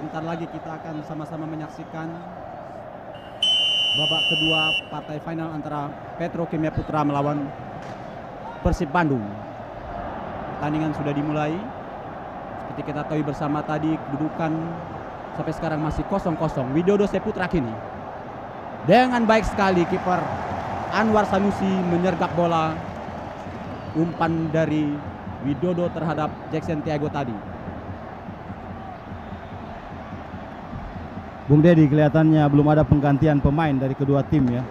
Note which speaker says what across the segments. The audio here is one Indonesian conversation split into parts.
Speaker 1: Sebentar lagi kita akan sama-sama menyaksikan babak kedua partai final antara Petrokimia Putra melawan Persib Bandung. Pertandingan sudah dimulai. Seperti kita tahu bersama tadi, kedudukan sampai sekarang masih 0-0. Widodo Seputra kini dengan baik sekali kiper Anwar Sanusi menyergap bola. Umpan dari Widodo terhadap Jackson Tiago tadi.
Speaker 2: Bung Dedi, kelihatannya belum ada penggantian pemain dari kedua tim ya.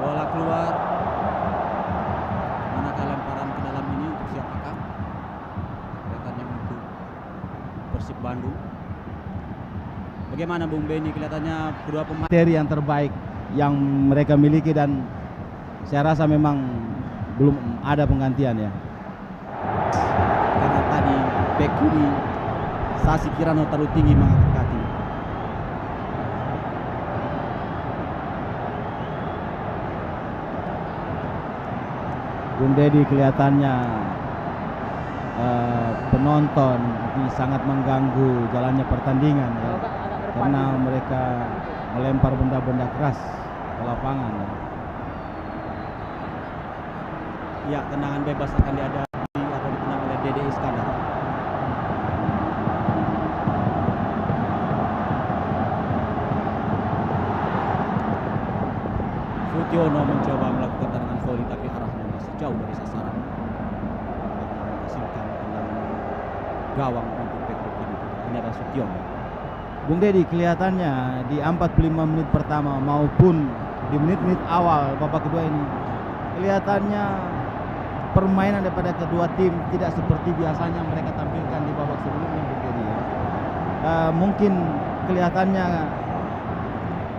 Speaker 1: Bola keluar. Manakah lemparan ke dalam ini untuk siapakah? Kelihatannya untuk Persib Bandung. Bagaimana Bung Beni, kelihatannya kedua pemain
Speaker 2: Materi yang terbaik yang mereka miliki dan saya rasa memang belum ada penggantian ya.
Speaker 1: karena tadi bek kiri Sasi Kirano terlalu tinggi mengangkat kaki.
Speaker 2: Bung Dedi, kelihatannya penonton ini sangat mengganggu jalannya pertandingan ya, karena mereka melempar benda-benda keras ke lapangan ya.
Speaker 1: Ya, tendangan bebas akan dihadapi atau ditendang oleh Dede Iskandar. Sutiono mencoba melakukan tendangan volley tapi arahnya masih jauh dari sasaran. Menghasilkan tendangan gawang untuk Petrokimia. Ini adalah Sutiono.
Speaker 2: Bung Dedi, kelihatannya di 45 menit pertama maupun di menit-menit awal babak kedua ini, kelihatannya permainan daripada kedua tim tidak seperti biasanya mereka tampilkan di babak sebelumnya, Bung Dedi ya. Mungkin kelihatannya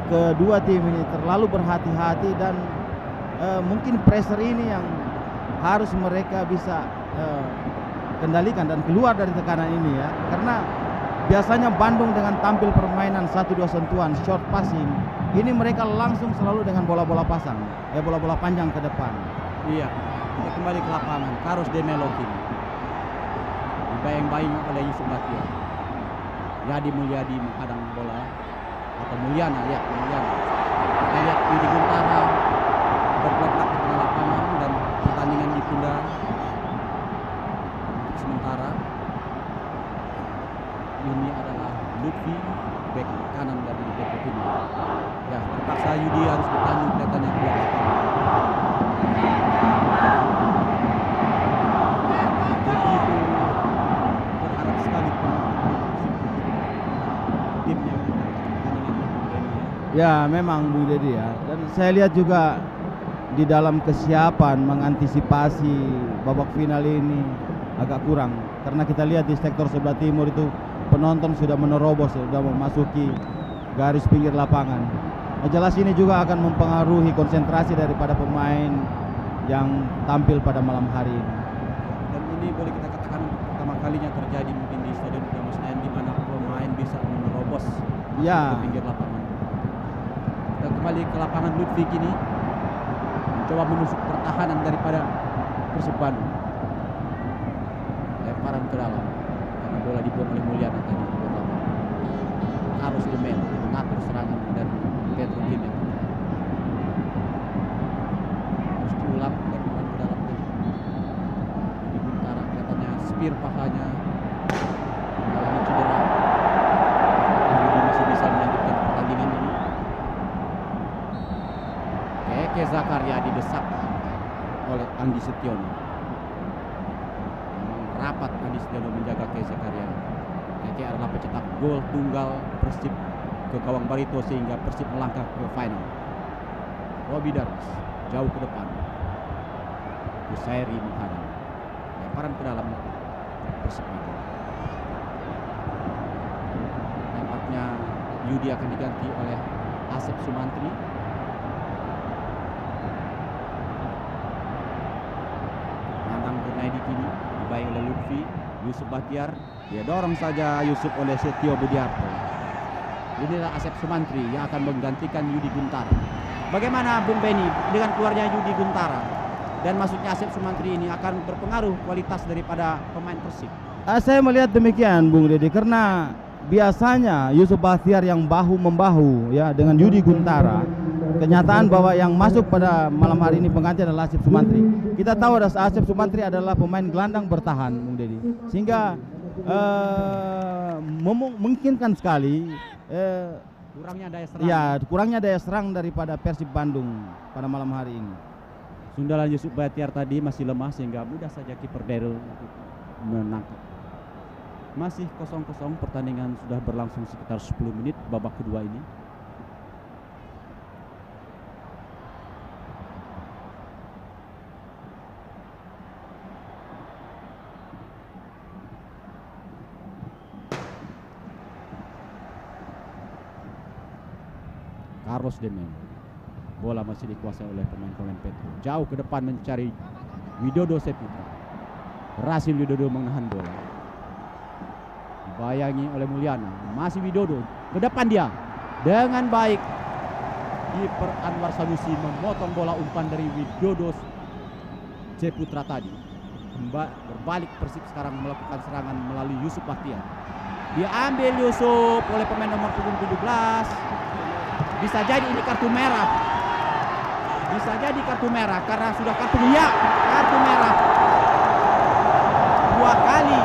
Speaker 2: kedua tim ini terlalu berhati-hati dan mungkin pressure ini yang harus mereka bisa kendalikan dan keluar dari tekanan ini ya, karena biasanya Bandung dengan tampil permainan 1-2 sentuhan, short passing, ini mereka langsung selalu dengan bola-bola pasang, bola-bola panjang ke depan.
Speaker 1: Iya, kita kembali ke lapangan. Carlos De Melo kini dibayang-bayang oleh Yusuf Batia. Yadi Mulyadi menghadang bola, atau Mulyana, ya Mulyana. Kita lihat Yudi Guntara berletak di tengah lapangan dan pertandingan ditunda untuk sementara. Ini adalah Lutfi, bek kanan dari Petrokimia. Ya, terpaksa Yudi harus bertanding, kelihatannya keluar lapangan. Begitu berharap sekali tim yang
Speaker 2: Ya memang Bung Dedi ya, dan saya lihat juga di dalam kesiapan mengantisipasi babak final ini agak kurang, karena kita lihat di sektor sebelah timur itu penonton sudah menerobos, sudah memasuki garis pinggir lapangan. Nah, jelas ini juga akan mempengaruhi konsentrasi daripada pemain yang tampil pada malam hari ini.
Speaker 1: Dan ini boleh kita katakan untuk pertama kalinya terjadi mungkin di Stadion Utama Senayan, di mana pemain bisa menerobos
Speaker 2: Ya.
Speaker 1: ke pinggir lapangan. Kita kembali ke lapangan. Lutfi kini mencoba menusuk pertahanan daripada Persib Bandung. Lemparan ke dalam karena bola dibuang oleh Mulyana tadi di luar lapangan. Carlos De Melo mengatur serangan dari Petrokimia. Harus diulang dan ke dalam tadi. Di Guntara kelihatannya spear pahanya mengalami cedera. Yudi masih bisa melanjutkan pertandingan ini. Keke Zakaria didesak oleh Andi Setiono. Memang rapat Andi Setiono menjaga Keke Zakaria. Keke adalah pencetak gol tunggal Persib ke gawang Barito sehingga Persib melangkah ke final. Robi Darwis jauh ke depan. Busairi menghadang. Lemparan ke dalam Persib Bandung. Nampaknya Yudi akan diganti oleh Asep Sumantri. Nandang Kurnaidi kini dibayang oleh Lutfi. Lutfi. Yusuf Bahtiar, dia dorong saja Yusuf oleh Setio Budiarto. Inilah Asep Sumantri yang akan menggantikan Yudi Guntara. Bagaimana Bung Beni dengan keluarnya Yudi Guntara dan masuknya Asep Sumantri ini akan berpengaruh kualitas daripada pemain Persib?
Speaker 2: Saya melihat demikian, Bung Dedi, karena biasanya Yusuf Bahtiar yang bahu-membahu ya dengan Yudi Guntara. Kenyataan bahwa yang masuk pada malam hari ini pengganti adalah Asep Sumantri. Kita tahu Asep Sumantri adalah pemain gelandang bertahan, Bung Dedi, sehingga memungkinkan sekali
Speaker 1: kurangnya daya serang.
Speaker 2: ya kurangnya daya serang daripada Persib Bandung pada malam hari ini.
Speaker 1: Sundalan Yusuf Bahtiar tadi masih lemah sehingga mudah saja kiper Daryl untuk menangkap. Masih 0-0, pertandingan sudah berlangsung sekitar 10 menit babak kedua ini. Carlos Demel. Bola masih dikuasai oleh pemain-pemain Petro. Jauh ke depan mencari Widodo Seputra. Berhasil Widodo menahan bola. Dibayangi oleh Mulyana. Masih Widodo. Ke depan dia. Dengan baik. Kiper Anwar Sanusi memotong bola umpan dari Widodo Seputra tadi. Berbalik Persib sekarang melakukan serangan melalui Yusuf Bahtiar. Diambil Yusuf oleh pemain nomor punggung 17. Bisa jadi ini kartu merah. Bisa jadi kartu merah karena sudah kartu merah. 2 kali.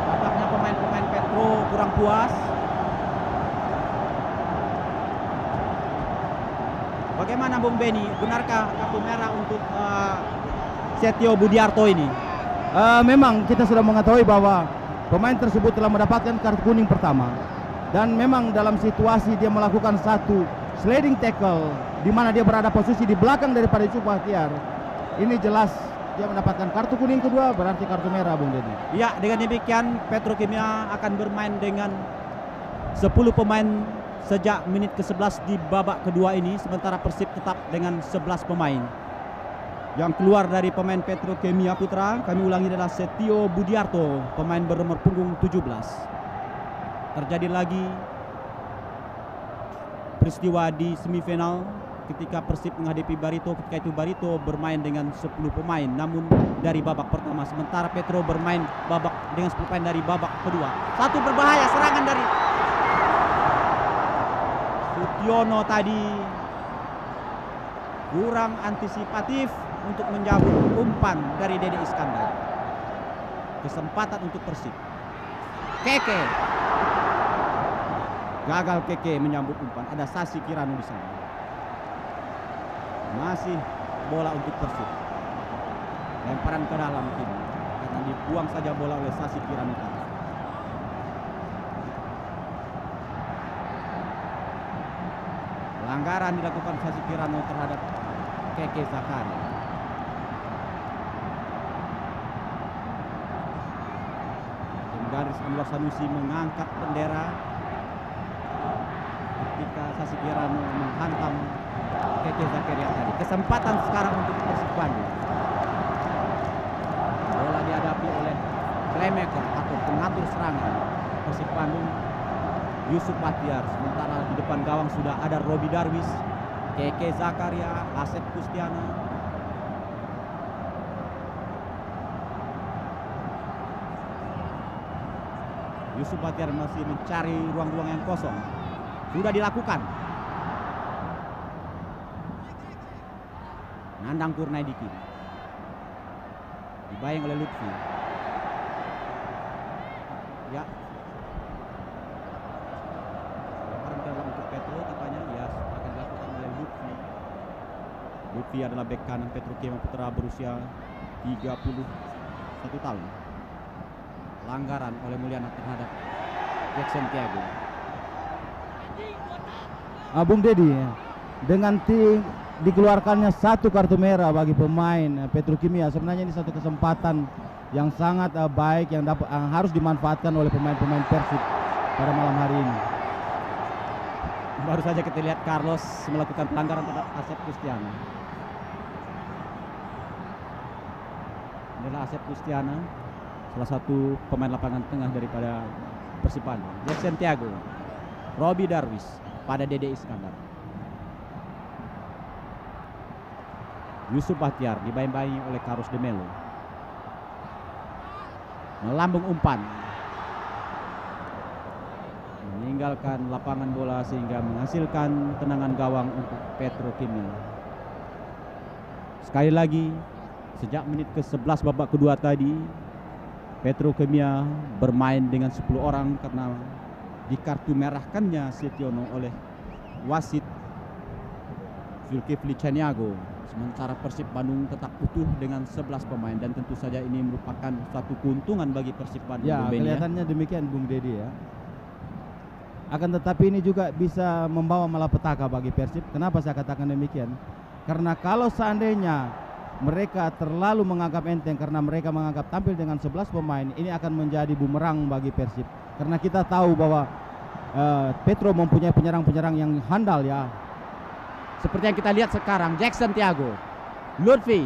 Speaker 1: Tampaknya pemain-pemain Petro kurang puas. Bagaimana Bung Beni? Benarkah kartu merah untuk Setio Budiarto ini?
Speaker 2: Memang kita sudah mengetahui bahwa pemain tersebut telah mendapatkan kartu kuning pertama, dan memang dalam situasi dia melakukan satu sliding tackle di mana dia berada posisi di belakang daripada Yusuf Bahtiar. Ini jelas dia mendapatkan kartu kuning kedua, berarti kartu merah, Bung Dedi.
Speaker 1: Ya, dengan demikian Petrokimia akan bermain dengan 10 pemain sejak menit ke-11 di babak kedua ini, sementara Persib tetap dengan 11 pemain. Yang keluar dari pemain Petrokimia Putra, kami ulangi, adalah Setio Budiarto, pemain bernomor punggung 17. Terjadi lagi peristiwa di semifinal ketika Persib menghadapi Barito. Ketika itu Barito bermain dengan 10 pemain namun dari babak pertama, sementara Petro bermain dengan 10 pemain dari babak kedua. Satu berbahaya, serangan dari Sutiono tadi kurang antisipatif untuk menjawab umpan dari Dede Iskandar. Kesempatan untuk Persib. Keke gagal, Keke menyambut umpan. Ada Sasi Kirano di sana. Masih bola untuk Persib. Lemparan ke dalam ini. Akan dibuang saja bola oleh Sasi Kirano tadi. Pelanggaran dilakukan Sasi Kirano terhadap Keke Zakaria. Garis Anwar Sanusi mengangkat bendera ketika Sasi Kirano menghantam Keke Zakaria tadi. Kesempatan sekarang untuk Persib Bandung. Bola dihadapi oleh playmaker atau pengatur serangan Persib Bandung, Yusuf Bahtiar. Sementara di depan gawang sudah ada Robi Darwis, Keke Zakaria, Asep Kustiana. Yusuf Bahtiar masih mencari ruang-ruang yang kosong. Sudah dilakukan. Nandang Kurnaidiki. Dibayang oleh Lutfi. Ya. Lemparan ke dalam untuk Petro katanya. Ya, akan dilakukan oleh Lutfi. Lutfi adalah bek kanan Petrokimia Putra berusia 31 tahun. Pelanggaran oleh Mulyana terhadap Jackson Tiago.
Speaker 2: Bung Dedi, dengan dikeluarkannya satu kartu merah bagi pemain Petrokimia, sebenarnya ini satu kesempatan yang sangat baik yang harus dimanfaatkan oleh pemain-pemain Persib pada malam hari ini.
Speaker 1: Baru saja kita lihat Carlos melakukan pelanggaran terhadap Asep Kustiana. Inilah Asep Kustiana, salah satu pemain lapangan tengah daripada Persib Bandung. Jackson Tiago, Robi Darwis pada Dede Iskandar. Yusuf Bahtiar dibayang-bayangi oleh Carlos de Melo. Melambung umpan, meninggalkan lapangan bola sehingga menghasilkan tendangan gawang untuk Petrokimia. Sekali lagi, sejak menit ke-11 babak kedua tadi, Petrokimia bermain dengan 10 orang karena dikartu merahkannya Setiono oleh wasit Zulkifli Caniago. Sementara Persib Bandung tetap utuh dengan 11 pemain, dan tentu saja ini merupakan suatu keuntungan bagi Persib Bandung.
Speaker 2: Ya, kelihatannya demikian Bung Dedi ya. Akan tetapi ini juga bisa membawa malapetaka bagi Persib. Kenapa saya katakan demikian? Karena kalau seandainya mereka terlalu menganggap enteng karena mereka menganggap tampil dengan 11 pemain, ini akan menjadi bumerang bagi Persib. Karena kita tahu bahwa Petro mempunyai penyerang-penyerang yang handal ya.
Speaker 1: Seperti yang kita lihat sekarang, Jackson Tiago, Lutfi.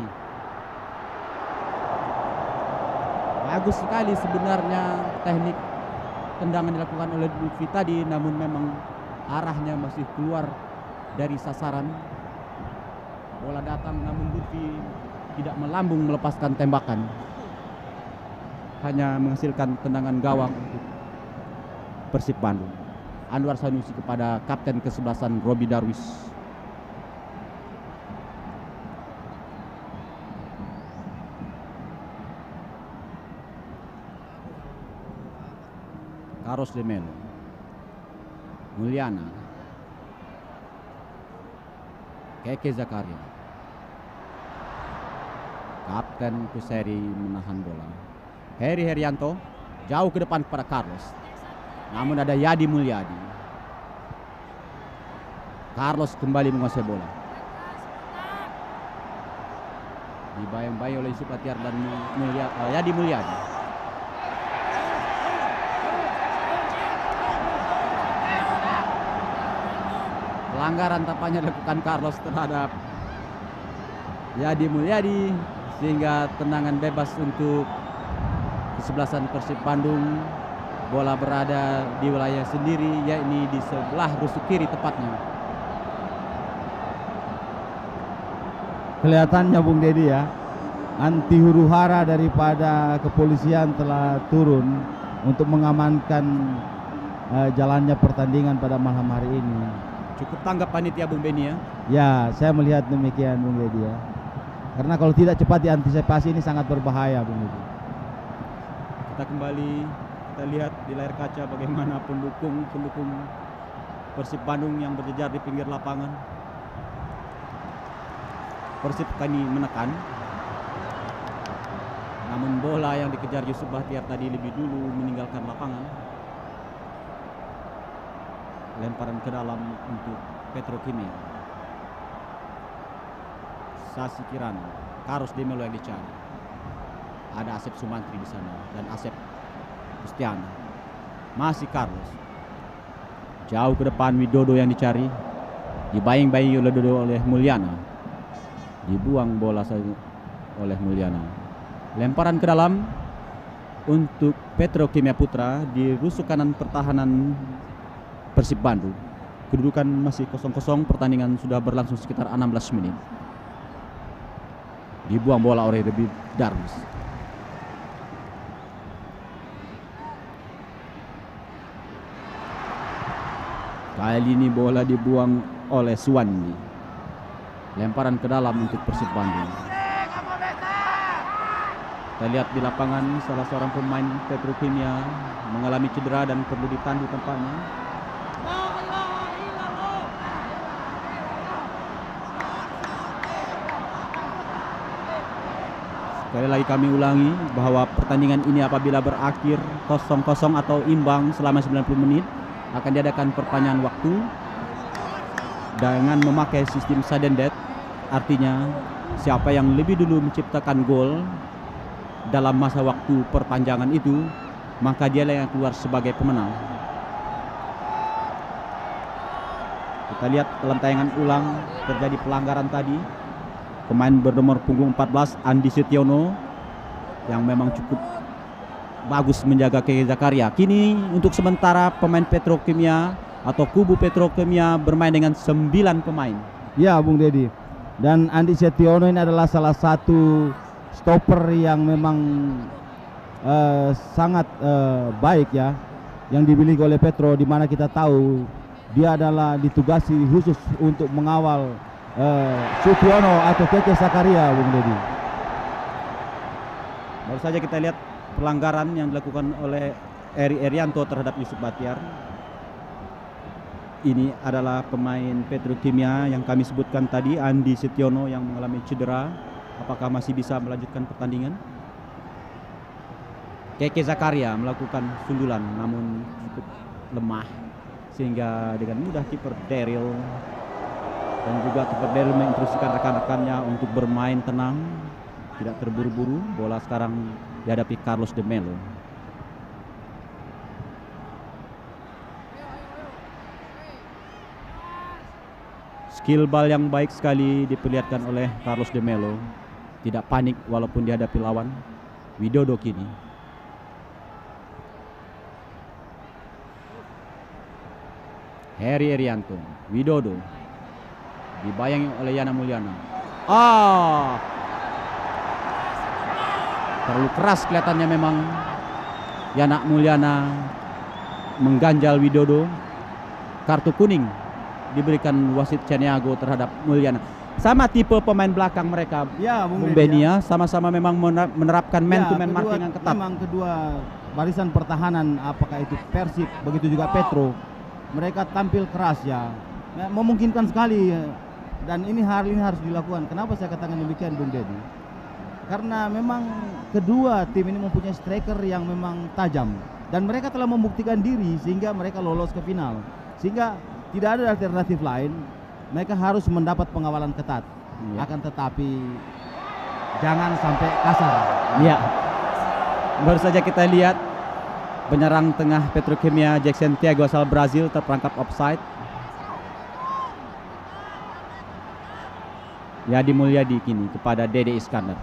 Speaker 1: Bagus sekali sebenarnya teknik tendangan dilakukan oleh Lutfi tadi, namun memang arahnya masih keluar dari sasaran. Bola datang namun Lutfi tidak melambung melepaskan tembakan. Hanya menghasilkan tendangan gawang untuk Persib Bandung. Anwar Sanusi kepada kapten ke-11 Robi Darwis. Carlos de Melo, Mulyana, Keke Zakaria, kapten Kuseri menahan bola. Heri Herianto jauh ke depan kepada Carlos, namun ada Yadi Mulyadi. Carlos kembali menguasai bola, dibayang-bayang oleh Yusuf Bahtiar dan Yadi Mulyadi. Pelanggaran tampaknya dilakukan Carlos terhadap Yadi Mulyadi, sehingga tendangan bebas untuk kesebelasan Persib Bandung. Bola berada di wilayah sendiri, yakni di sebelah rusuk kiri tepatnya.
Speaker 2: Kelihatannya Bung Dedi ya, anti huru hara daripada kepolisian telah turun untuk mengamankan jalannya pertandingan pada malam hari ini.
Speaker 1: Cukup tanggap panitia Bung Beni ya.
Speaker 2: Ya, saya melihat demikian Bung Dedi ya. Karena kalau tidak cepat diantisipasi ini sangat berbahaya Bung Dedi.
Speaker 1: Kita kembali, kita lihat di layar kaca bagaimana pendukung Persib Bandung yang berjejar di pinggir lapangan. Persib kini menekan, namun bola yang dikejar Yusuf Bahtiar tadi lebih dulu meninggalkan lapangan. Lemparan ke dalam untuk Petrokimia. Sasi Kirana, Carlos de Melo yang dicari. Ada Asep Sumantri di sana dan Asep Kustiana. Masih Carlos. Jauh ke depan Widodo yang dicari. Dibayang-bayangi oleh Mulyana. Dibuang bola saja oleh Mulyana. Lemparan ke dalam untuk Petrokimia Putra di rusuk kanan pertahanan Persib Bandung. Kedudukan masih 0-0, pertandingan sudah berlangsung sekitar 16 menit. Dibuang bola oleh Robi Darwis. Kali ini bola dibuang oleh Suwandi. Lemparan ke dalam untuk Persib Bandung. Kita lihat di lapangan salah seorang pemain Petrokimia mengalami cedera dan perlu ditandu tempatnya. Sekali lagi kami ulangi bahwa pertandingan ini apabila berakhir 0-0 atau imbang selama 90 menit akan diadakan perpanjangan waktu dengan memakai sistem sudden death. Artinya siapa yang lebih dulu menciptakan gol dalam masa waktu perpanjangan itu, maka dialah yang keluar sebagai pemenang. Kita lihat dalam tayangan ulang terjadi pelanggaran tadi. Pemain bernomor punggung 14 Andi Setiono yang memang cukup bagus menjaga Keke Zakaria. Kini untuk sementara pemain Petrokimia atau kubu Petrokimia bermain dengan 9 pemain.
Speaker 2: Ya, Bung Dedi. Dan Andi Setiono ini adalah salah satu stopper yang memang sangat baik ya, yang dimiliki oleh Petro, di mana kita tahu dia adalah ditugasi khusus untuk mengawal Sutiono atau Keke Zakaria, Bung Dedi.
Speaker 1: Baru saja kita lihat pelanggaran yang dilakukan oleh Eri Erianto terhadap Yusuf Batiar. Ini adalah pemain Petrokimia yang kami sebutkan tadi, Andi Setiono, yang mengalami cedera. Apakah masih bisa melanjutkan pertandingan? Keke Zakaria melakukan sundulan namun cukup lemah, sehingga dengan mudah kiper Daryl dan juga kiper Daryl menginstruksikan rekan-rekannya untuk bermain tenang, tidak terburu-buru. Bola sekarang dihadapi Carlos de Melo. Skill bal yang baik sekali diperlihatkan oleh Carlos de Melo. Tidak panik walaupun dihadapi lawan. Widodo kini. Heri Erianto, Widodo dibayangi oleh Yana Mulyana. Terlalu keras kelihatannya memang Yana Mulyana mengganjal Widodo. Kartu kuning diberikan wasit Caniago terhadap Mulyana. Sama tipe pemain belakang mereka,
Speaker 2: Ya,
Speaker 1: Bung Beni ya. Sama-sama memang menerapkan man to man marking yang ketat.
Speaker 2: Memang kedua barisan pertahanan, apakah itu Persib begitu juga Petro, mereka tampil keras ya, memungkinkan sekali, dan ini hal ini harus dilakukan. Kenapa saya katakan demikian, Bung Dedi? Karena memang kedua tim ini mempunyai striker yang memang tajam, dan mereka telah membuktikan diri sehingga mereka lolos ke final. Sehingga tidak ada alternatif lain, mereka harus mendapat pengawalan ketat. Akan tetapi jangan sampai kasar.
Speaker 1: Iya. Baru saja kita lihat penyerang tengah Petrokimia Jackson Thiago asal Brazil terperangkap offside. Yadi Mulyadi kini kepada Dede Iskandar.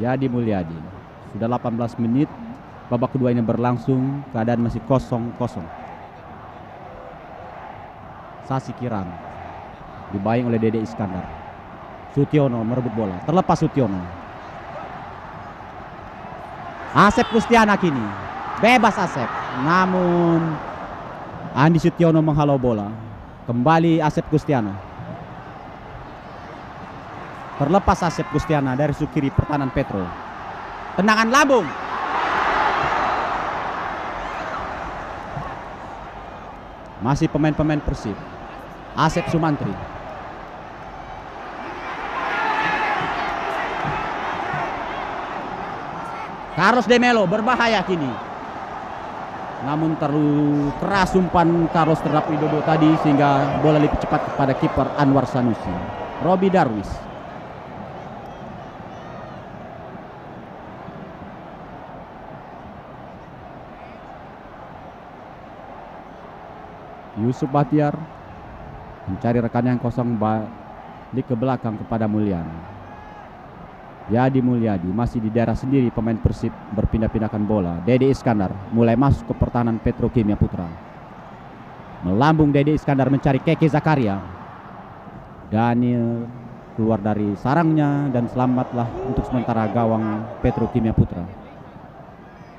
Speaker 1: Yadi Mulyadi. Sudah 18 menit babak kedua ini berlangsung, keadaan masih 0-0. Sasi Kiran dibayang oleh Dede Iskandar. Sutiono merebut bola, terlepas Sutiono. Asep Kustiana kini bebas Asep, namun Andi Sutiono menghalau bola. Kembali Asep Kustiana. Terlepas Asep Kustiana dari sukiri pertahanan Petro. Tendangan lambung. Masih pemain-pemain Persib. Asep Sumantri. Carlos de Melo berbahaya kini. Namun terlalu keras umpan Carlos terhadap Widodo tadi, sehingga bola lebih cepat kepada kiper Anwar Sanusi. Robi Darwis. Yusuf Batiar mencari rekan yang kosong, balik ke belakang kepada Mulyana. Yadi Mulyadi masih di daerah sendiri pemain Persib berpindah-pindahkan bola. Dede Iskandar mulai masuk ke pertahanan Petrokimia Putra. Melambung Dede Iskandar mencari Keke Zakaria. Daniel keluar dari sarangnya dan selamatlah untuk sementara gawang Petrokimia Putra.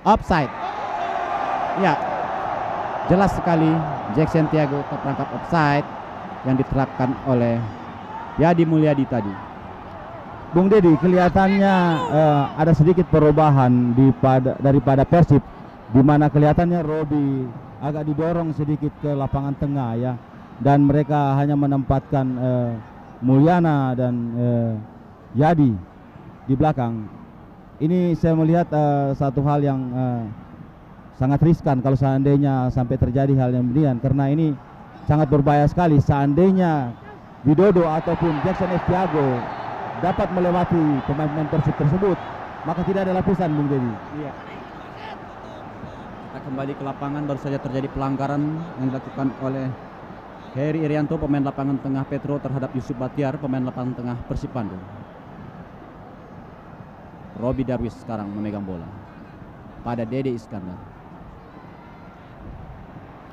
Speaker 1: Offside. Ya, jelas sekali Jackson Thiago terperangkap offside yang diterapkan oleh Yadi Mulyadi tadi.
Speaker 2: Bung Dedi, kelihatannya ada sedikit perubahan daripada Persib, di mana kelihatannya Robi agak didorong sedikit ke lapangan tengah ya, dan mereka hanya menempatkan Mulyana dan Yadi di belakang. Ini saya melihat satu hal yang sangat riskan kalau seandainya sampai terjadi hal yang demikian, karena ini sangat berbahaya sekali. Seandainya Widodo ataupun Jackson Thiago dapat melewati pemain-pemain Persib tersebut, maka tidak ada lapisan, Bung Dedi.
Speaker 1: Iya. Kita kembali ke lapangan, baru saja terjadi pelanggaran yang dilakukan oleh Heri Irianto, pemain lapangan tengah Petro terhadap Yusuf Batiar, pemain lapangan tengah Persib Bandung. Robi Darwis sekarang memegang bola pada Dede Iskandar.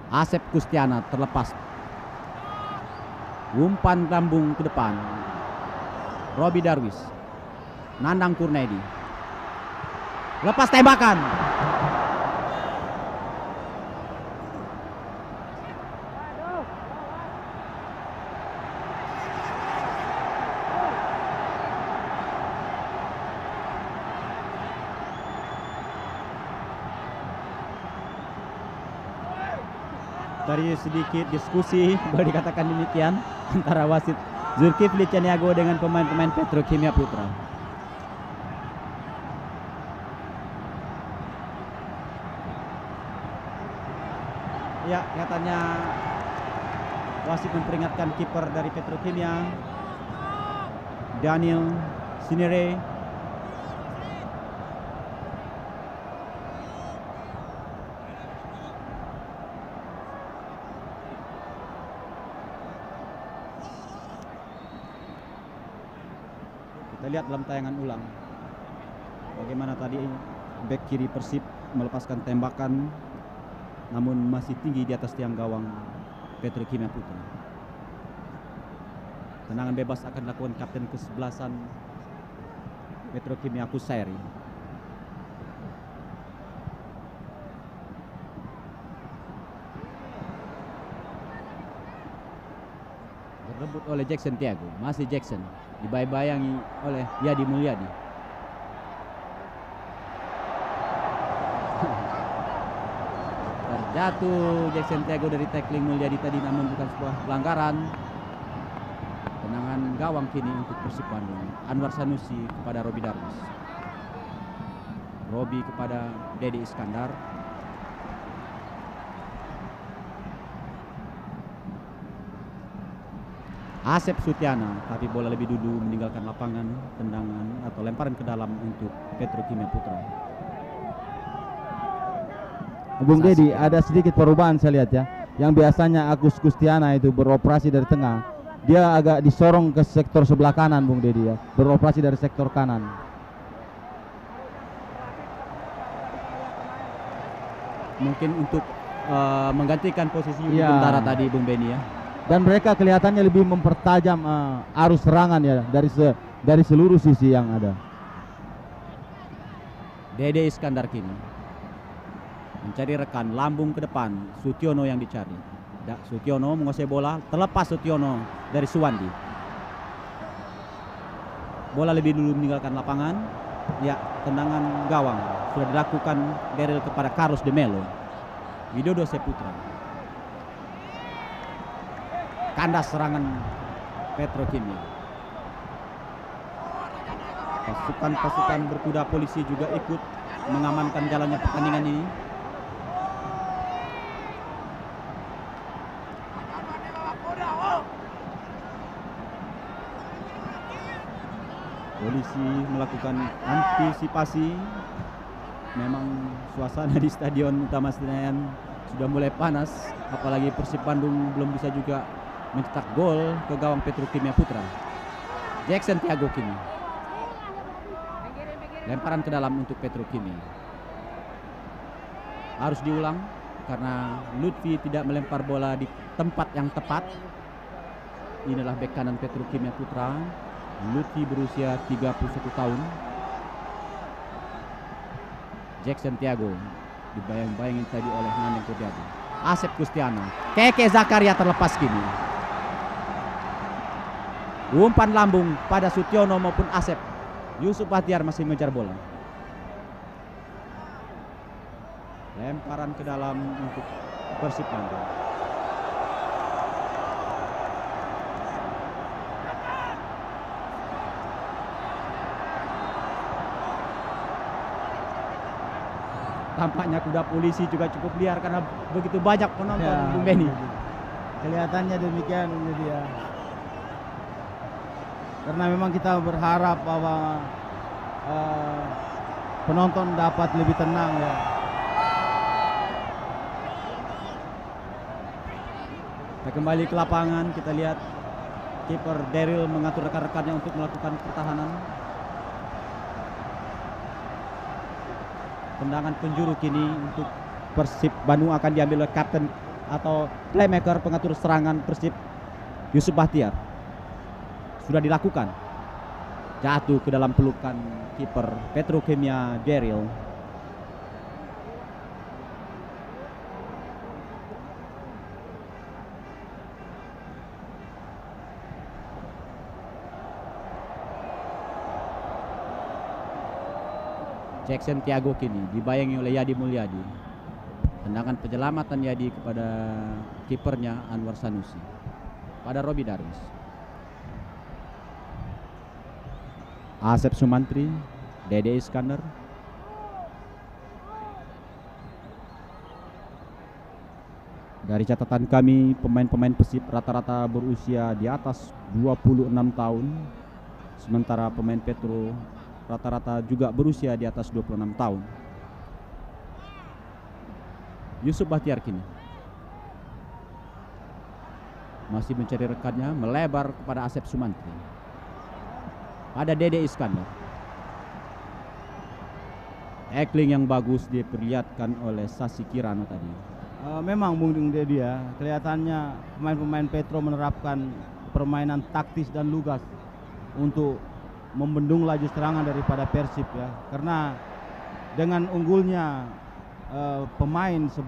Speaker 1: Asep Kustiana terlepas. Umpan lambung ke depan. Robi Darwis. Nandang Kurnedi. Lepas tembakan. Dari sedikit diskusi boleh dikatakan demikian antara wasit Zulkifli Caniago dengan pemain-pemain Petrokimia Putra. Ya, katanya wasit memperingatkan kiper dari Petrokimia, Daniel Sinere. Kita lihat dalam tayangan ulang bagaimana tadi bek kiri Persib melepaskan tembakan namun masih tinggi di atas tiang gawang Petrokimia Putra. Tendangan bebas akan dilakukan kapten ke-11 Petrokimia Kusairi. Direbut oleh Jackson Tiago, masih Jackson dibayang-bayangi oleh Yadi Mulyadi. Terjatuh Jackson Tiago dari tackling Mulyadi tadi, namun bukan sebuah pelanggaran. Tendangan gawang kini untuk Persib Bandung. Anwar Sanusi kepada Robi Darwis. Robi kepada Dede Iskandar. Asep Sutiana, tapi bola lebih dulu meninggalkan lapangan. Tendangan atau lemparan ke dalam untuk Petrokimia Putra.
Speaker 2: Bung Dedi, ada sedikit perubahan saya lihat ya. Yang biasanya Agus Kustiana itu beroperasi dari tengah, dia agak disorong ke sektor sebelah kanan, Bung Dedi ya. Beroperasi dari sektor kanan.
Speaker 1: Mungkin untuk menggantikan posisi Bentara tadi, Bung Beni ya.
Speaker 2: Dan mereka kelihatannya lebih mempertajam arus serangan ya dari seluruh sisi yang ada.
Speaker 1: Dede Iskandar kini mencari rekan, lambung ke depan. Sutiono yang dicari. Sutiono menguasai bola, terlepas Sutiono dari Suwandi. Bola lebih dulu meninggalkan lapangan. Ya, tendangan gawang sudah dilakukan Daryl kepada Carlos de Melo. Widodo Seputra. Kandas serangan Petrokimia. Pasukan berkuda polisi juga ikut mengamankan jalannya pertandingan ini. Polisi melakukan antisipasi. Memang suasana di Stadion Utama Senayan sudah mulai panas, apalagi Persib Bandung belum bisa juga mencetak gol ke gawang Petrokimia Putra. Jackson Tiago kini lemparan ke dalam untuk Petrokimia. Harus diulang karena Lutfi tidak melempar bola di tempat yang tepat. Inilah bek kanan Petrokimia Putra. Lutfi berusia 31 tahun. Jackson Tiago dibayang-bayangin tadi oleh Nandang Kurnedi. Asep Kustiana, Keke Zakaria terlepas kini. Umpan lambung pada Sutiono maupun Asep. Yusuf Batiar masih mengejar bola. Lemparan ke dalam untuk Persib Bandung. Tampaknya kuda polisi juga cukup liar karena begitu banyak penonton, Bung Beni.
Speaker 2: Kelihatannya demikian jadi ya. karena memang kita berharap bahwa penonton dapat lebih tenang ya.
Speaker 1: Kita kembali ke lapangan, kita lihat kiper Daryl mengatur rekan-rekannya untuk melakukan pertahanan. Tendangan penjuru kini untuk Persib Bandung akan diambil oleh kapten atau playmaker pengatur serangan Persib, Yusuf Bahtiar. Sudah dilakukan. Jatuh ke dalam pelukan kiper Petrokimia Daryl. Jackson Tiago kini dibayangi oleh Yadi Mulyadi. Tendangan penyelamatan Yadi kepada kipernya Anwar Sanusi. Pada Robi Darwis. Asep Sumantri, Dede Iskandar. Dari catatan kami, pemain-pemain Persib rata-rata berusia di atas 26 tahun. Sementara pemain Petro rata-rata juga berusia di atas 26 tahun. Yusuf Bahtiar kini masih mencari rekannya, melebar kepada Asep Sumantri. Pada Dede Iskandar. Tackling yang bagus diperlihatkan oleh Sasi Kirano tadi.
Speaker 2: Memang Bung Deddy ya, kelihatannya pemain-pemain Petro menerapkan permainan taktis dan lugas untuk membendung laju serangan daripada Persib ya. Karena dengan unggulnya pemain 11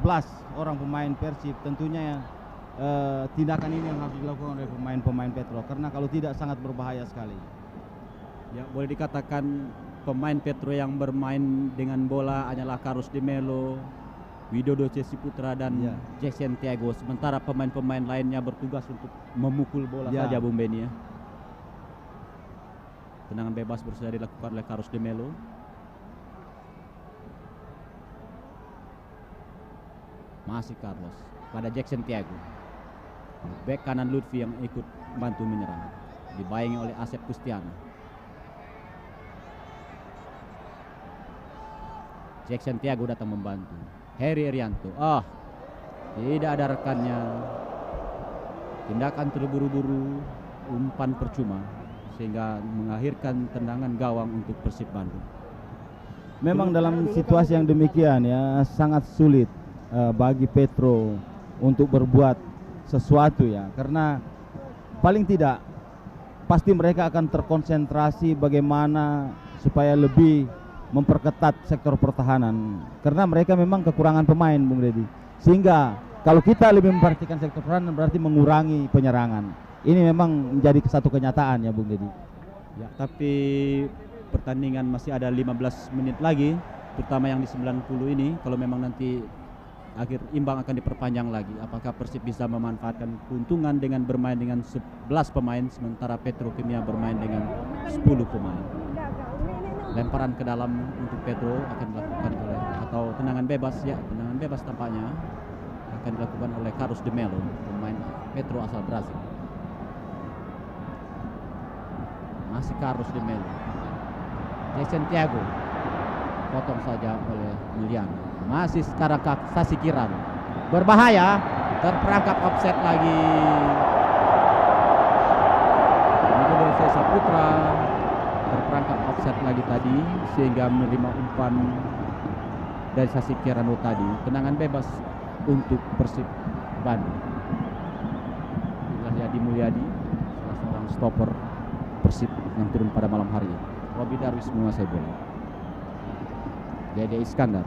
Speaker 2: orang pemain Persib, tentunya tindakan ini yang harus dilakukan oleh pemain-pemain Petro, karena kalau tidak sangat berbahaya sekali.
Speaker 1: Ya, boleh dikatakan pemain Petro yang bermain dengan bola hanyalah Karus de Melo, Widodo Cesi Putra dan Jackson Tiago, sementara pemain-pemain lainnya bertugas untuk memukul bola saja, Bung Beni ya. Tendangan bebas berusaha dilakukan oleh Karus de Melo. Masih Carlos pada Jackson Tiago. Bek kanan Lutfi yang ikut bantu menyerang, dibayangi oleh Asep Kustiana. Jackson Tiago datang membantu. Heri Irianto. Tidak ada rekannya. Tindakan terburu-buru, umpan percuma, sehingga mengakhirkan tendangan gawang untuk Persib Bandung.
Speaker 2: Memang dalam situasi yang demikian ya, sangat sulit bagi Petro untuk berbuat sesuatu ya, karena paling tidak pasti mereka akan terkonsentrasi bagaimana supaya lebih memperketat sektor pertahanan, karena mereka memang kekurangan pemain, Bung Deddy. Sehingga kalau kita lebih memperhatikan sektor pertahanan berarti mengurangi penyerangan. Ini memang menjadi satu kenyataan ya, Bung Deddy.
Speaker 1: Ya, tapi pertandingan masih ada 15 menit lagi, terutama yang di 90 ini. Kalau memang nanti akhir imbang akan diperpanjang lagi, apakah Persib bisa memanfaatkan keuntungan dengan bermain dengan 11 pemain, sementara Petrokimia bermain dengan 10 pemain. Lemparan ke dalam untuk Petro akan dilakukan oleh, atau tendangan bebas ya, tendangan bebas tampaknya akan dilakukan oleh Carlos de Melo, pemain Petro asal Brasil. Masih Carlos de Melo. Jackson Tiago potong saja oleh Mulyana. Masih sekarang Sasi Kirano, berbahaya, terperangkap offset lagi. Widodo Cesi Putra terperangkap offset lagi tadi, sehingga menerima umpan dari Sasi Kirano tadi. Tendangan bebas untuk Persib Bandung. Inilah Yadi Mulyadi, salah seorang stopper Persib yang turun pada malam hari ini. Robi Darwis menguasai bola. Dede Iskandar.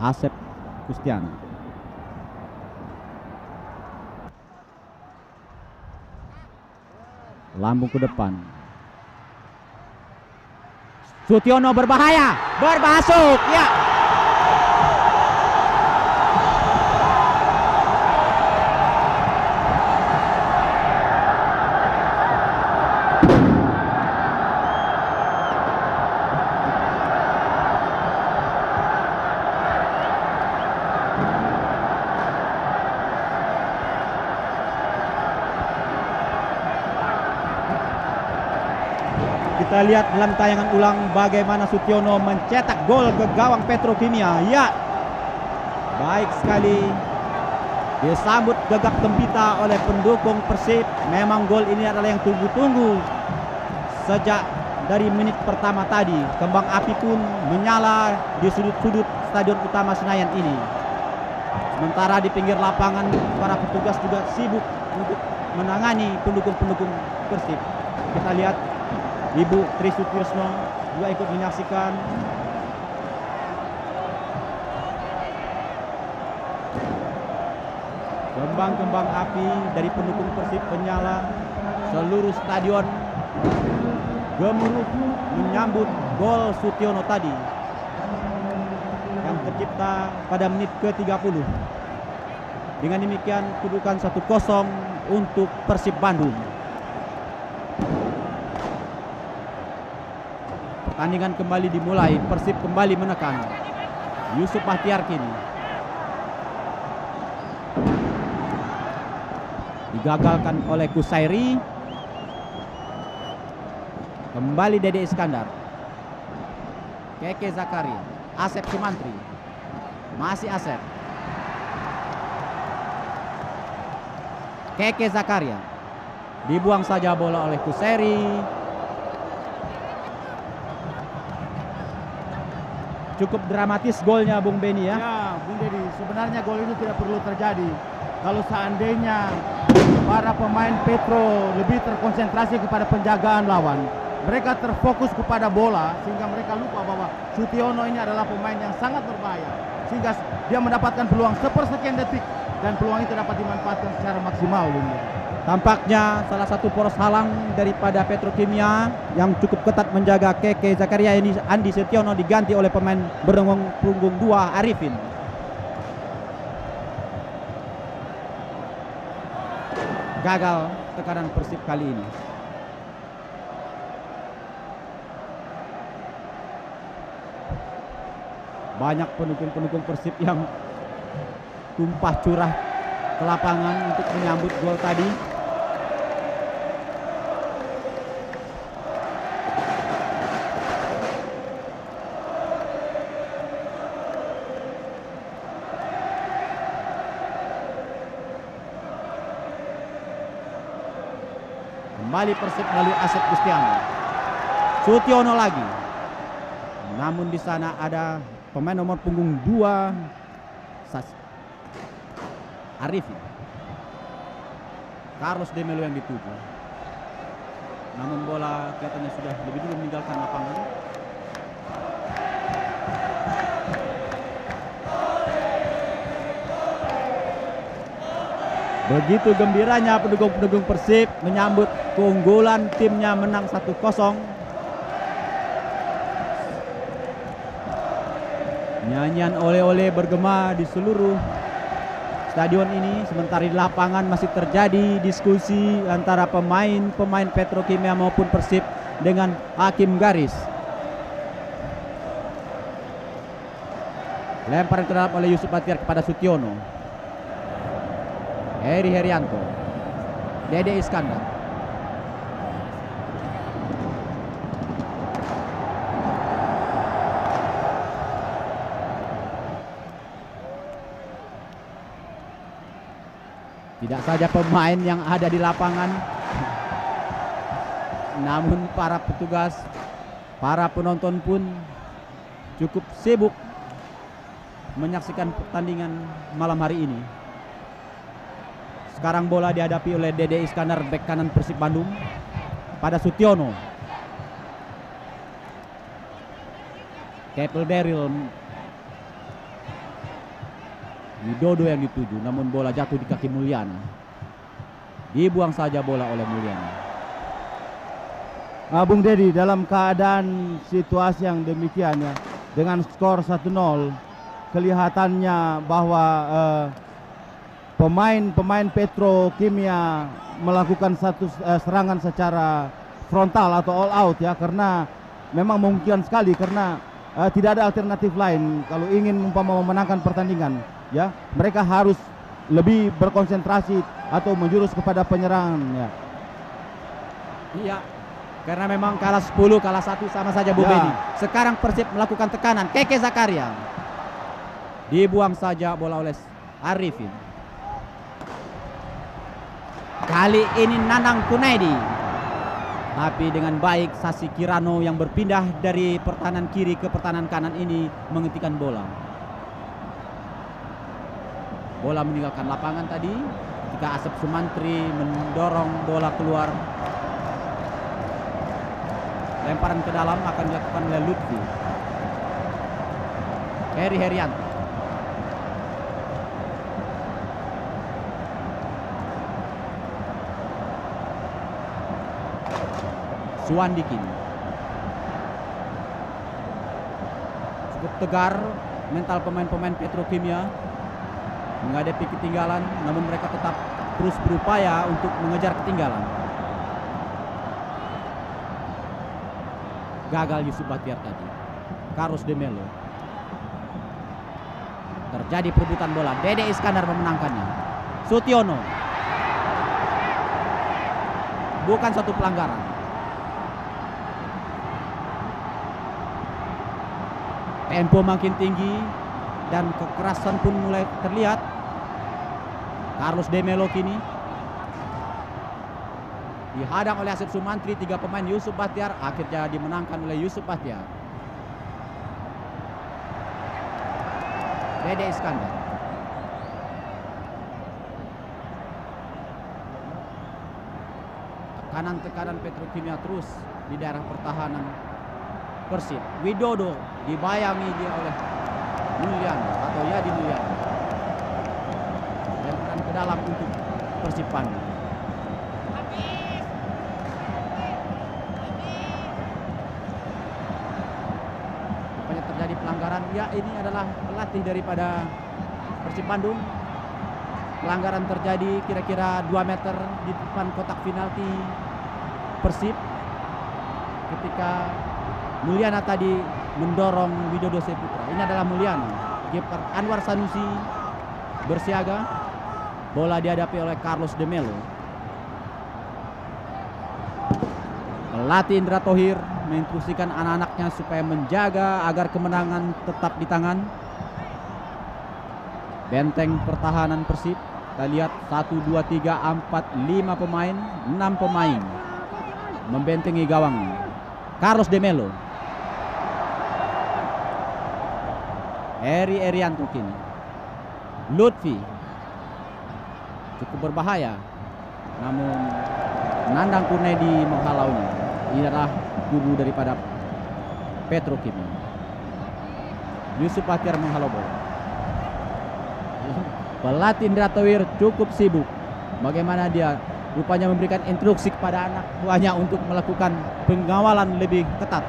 Speaker 1: Asep Kustiana. Lambung ke depan. Sutiono berbahaya, bermasuk ya. Kita lihat dalam tayangan ulang bagaimana Sutiono mencetak gol ke gawang Petrokimia. Ya, baik sekali. Disambut gegap gempita oleh pendukung Persib. Memang gol ini adalah yang tunggu-tunggu sejak dari menit pertama tadi. Kembang api pun menyala di sudut-sudut stadion utama Senayan ini. Sementara di pinggir lapangan para petugas juga sibuk untuk menangani pendukung-pendukung Persib. Kita lihat Ibu Tri Sutrisno juga ikut menyaksikan. Kembang-kembang api dari pendukung Persib menyala. Seluruh stadion gemuruh menyambut gol Sutiono tadi yang tercipta pada menit ke-30. Dengan demikian kedudukan 1-0 untuk Persib Bandung. Pertandingan kembali dimulai, Persib kembali menekan. Yusuf Bahtiar kini digagalkan oleh Kusairi. Kembali Dede Iskandar. Keke Zakaria. Asep Sumantri. Masih Asep. Keke Zakaria. Dibuang saja bola oleh Kusairi. Cukup dramatis golnya Bung Beni ya.
Speaker 2: Ya, Bung Dedi, sebenarnya gol itu tidak perlu terjadi. Kalau seandainya para pemain Petro lebih terkonsentrasi kepada penjagaan lawan, mereka terfokus kepada bola sehingga mereka lupa bahwa Sutiono ini adalah pemain yang sangat berbahaya, sehingga dia mendapatkan peluang sepersekian detik dan peluang itu dapat dimanfaatkan secara maksimal.
Speaker 1: Tampaknya salah satu poros halang daripada Petrokimia yang cukup ketat menjaga Keke Zakaria ini, Andi Setiono, diganti oleh pemain berenggung punggung 2 Arifin. Gagal tekanan Persib kali ini. Banyak pendukung-pendukung Persib yang tumpah curah ke lapangan untuk menyambut gol tadi. Kembali Persib melalui Asep Gustiano. Sutiono lagi. Namun di sana ada pemain nomor punggung 2 Arifin. Carlos De Melo yang dituju. Namun bola kelihatannya sudah lebih dulu meninggalkan lapangan. Begitu gembiranya pendukung-pendukung Persib menyambut keunggulan timnya menang 1-0. Nyanyian oleh-oleh bergema di seluruh stadion ini. Sementara di lapangan masih terjadi diskusi antara pemain Petrokimia maupun Persib dengan hakim garis. Lemparan terhadap oleh Yusuf Bahtiar kepada Sutiono. Heri Herianto. Dede Iskandar. Tidak saja pemain yang ada di lapangan, namun para petugas, para penonton pun cukup sibuk menyaksikan pertandingan malam hari ini. Sekarang bola dihadapi oleh Dede Iskandar, bek kanan Persib Bandung, pada Sutiono. Kepel Daryl Widodo yang dituju, namun bola jatuh di kaki Mulyana. Dibuang saja bola oleh Mulyana.
Speaker 2: Bung Dedi, dalam keadaan situasi yang demikian ya, dengan skor 1-0, kelihatannya bahwa pemain Petrokimia melakukan satu serangan secara frontal atau all out ya, karena memang memungkinkan sekali karena tidak ada alternatif lain kalau ingin memenangkan pertandingan ya. Mereka harus lebih berkonsentrasi atau menjurus kepada penyerangan ya.
Speaker 1: Iya, Karena memang kalah 10, kalah 1 sama saja Bung
Speaker 2: Ya.
Speaker 1: Benny. Sekarang Persib melakukan tekanan. Keke Zakaria. Dibuang saja bola oleh Arifin. Kali ini Nanang Kunaidi. Tapi dengan baik Sasi Kirano yang berpindah dari pertahanan kiri ke pertahanan kanan ini menghentikan bola. Bola meninggalkan lapangan tadi ketika Asep Sumantri mendorong bola keluar. Lemparan ke dalam akan dilakukan oleh Lutfi. Heri Herianto. Suwandikin. Cukup tegar mental pemain-pemain Petrokimia menghadapi ketinggalan, namun mereka tetap terus berupaya untuk mengejar ketinggalan. Gagal Yusuf Bahtiar tadi. Carlos de Melo. Terjadi perebutan bola. Dede Iskandar memenangkannya. Sutiono. Bukan satu pelanggaran. Tempo makin tinggi dan kekerasan pun mulai terlihat. Carlos de Melo kini dihadang oleh Asep Sumantri, 3 pemain Yusuf Bahtiar, akhirnya dimenangkan oleh Yusuf Bahtiar. Dede Iskandar. Tekanan-tekanan Petrokimia terus di daerah pertahanan Persib. Widodo dibayangi dia oleh Mulyana atau Yadi Mulyana. Lemparan ke dalam untuk Persib Bandung. Rupanya terjadi pelanggaran. Ya, ini adalah pelatih daripada Persib Bandung. Pelanggaran terjadi kira-kira 2 meter di depan kotak penalti Persib ketika Mulyana tadi mendorong Widodo Saputra. Ini adalah Mulyana. Kiper Anwar Sanusi bersiaga. Bola dihadapi oleh Carlos de Melo. Pelatih Indra Thohir menginstruksikan anak-anaknya supaya menjaga agar kemenangan tetap di tangan. Benteng pertahanan Persib. Kita lihat 1, 2, 3, 4, 5 pemain, 6 pemain membentengi gawang. Carlos de Melo. Heri Herianto kini. Lutfi. Cukup berbahaya. Namun Nandang Kurniadi menghalaunya. Ini adalah kubu daripada Petrokimia. Yusuf Bahtiar menghalau bola. Pelatih Indra Thohir cukup sibuk. Bagaimana dia rupanya memberikan instruksi kepada anak tuanya untuk melakukan pengawalan lebih ketat.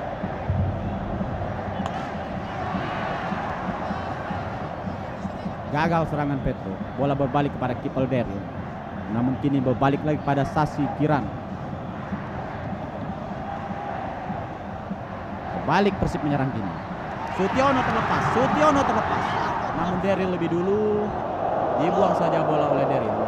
Speaker 1: Gagal serangan Petro. Bola berbalik kepada Kipel Daryl. Namun kini berbalik lagi pada Sasi Kirano. Balik Persib menyerang kini. Sutiono terlepas. Namun Daryl lebih dulu. Dibuang saja bola oleh Daryl.